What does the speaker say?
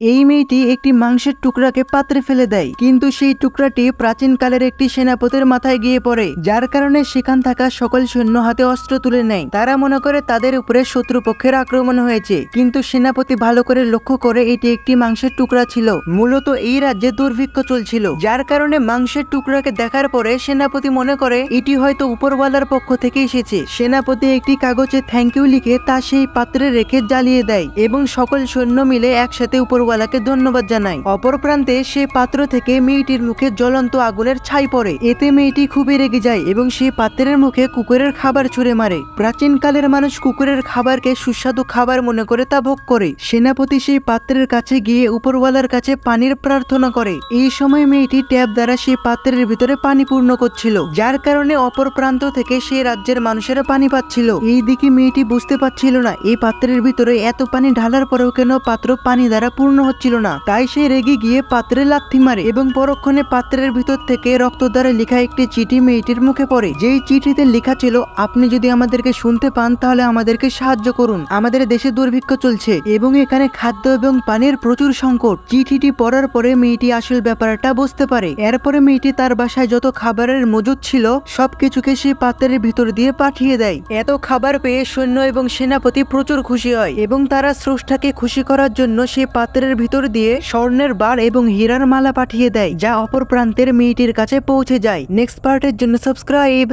এই মেয়েটি একটি মাংসের টুকরাকে পাত্রে ফেলে দেয়, কিন্তু সেই টুকরাটি প্রাচীনকালের একটি সেনাপতির মাথায় গিয়ে পড়ে, যার কারণে সেখান থাকা সকল সৈন্য হাতে অস্ত্র তুলে নেয়। তারা মনে করে তাদের উপরে শত্রুপক্ষের আক্রমণ হয়েছে, কিন্তু সেনাপতি ভালো করে লক্ষ্য করে এটি একটি মাংসের টুকরা ছিল। মূলত এই রাজ্যে দুর্ভিক্ষ চলছিল, যার কারণে মাংসের টুকরাকে দেখার পরে সেনাপতি মনে করে এটি হয়তো উপরওয়ালার পক্ষ থেকে এসেছে। সেনাপতি একটি কাগজে থ্যাংক ইউ লিখে তা সেই পাত্রে রেখে জ্বালিয়ে দেয় এবং সকল সৈন্য মিলে একসাথে উপরওয়ালাকে ধন্যবাদ জানায়। অপর প্রান্তে সেই পাত্র থেকে মেয়েটির মুখে জ্বলন্ত আগুনের ছাই পড়ে। এতে মেয়েটি খুবই রেগে যায় এবং সেই পাত্রের মুখে কুকুরের খাবার ছুঁড়ে মারে। প্রাচীনকালের মানুষ কুকুরের খাবারকে সুস্বাদু খাবার মনে করে তা ভোগ করে। সেনাপতি সেই পাত্রের কাছে গিয়ে উপরওয়ালার কাছে পানির প্রার্থনা করে। এই সময় মেয়েটি ট্যাপ দ্বারা সেই পাত্রের ভিতরে পানি পূর্ণ করছিল, যার কারণে অপর প্রান্ত থেকে সেই রাজ্যের মানুষেরা পানি পাচ্ছিল। এই দিকে মেয়েটি বুঝতে পারছিল না এই পাত্রের ভিতরে এত পানি ঢালার পরেও কেন পাত্র পানি দ্বারা পূর্ণ হচ্ছিল না। তাই সে রেগে গিয়ে পাত্রে লাথি মারে এবং পরক্ষণে পাত্রের ভিতর থেকে রক্ত দ্বারা লেখা একটি চিঠি মেয়েটির মুখে পড়ে। যেই চিঠিতে লেখা ছিল, আপনি যদি আমাদেরকে শুনতে পান তাহলে আমাদেরকে সাহায্য করুন, আমাদের দেশে দুর্ভিক্ষ চলছে এবং এখানে খাদ্য এবং পানির প্রচুর সংকট। চিঠিটি পড়ার পরে মেয়েটি আসল ব্যাপারটা বুঝতে পারে। এরপরে মেয়েটি তার বাসায় যত খাবারের মজুদ ছিল সবকিছুকে সে পাত্রের ভিতর দিয়ে পাঠিয়ে দেয়। এত খাবার পেয়ে সৈন্য এবং সেনাপতি প্রচুর খুশি হয় এবং তারা স্রষ্টাকে খুশি করার জন্য সে পাত্রের ভিতর দিয়ে স্বর্ণের বার এবং হীরার মালা পাঠিয়ে দেয়, যা অপর প্রান্তের মেয়েটির কাছে পৌঁছে যায়। নেক্সট পার্টের জন্য সাবস্ক্রাইব।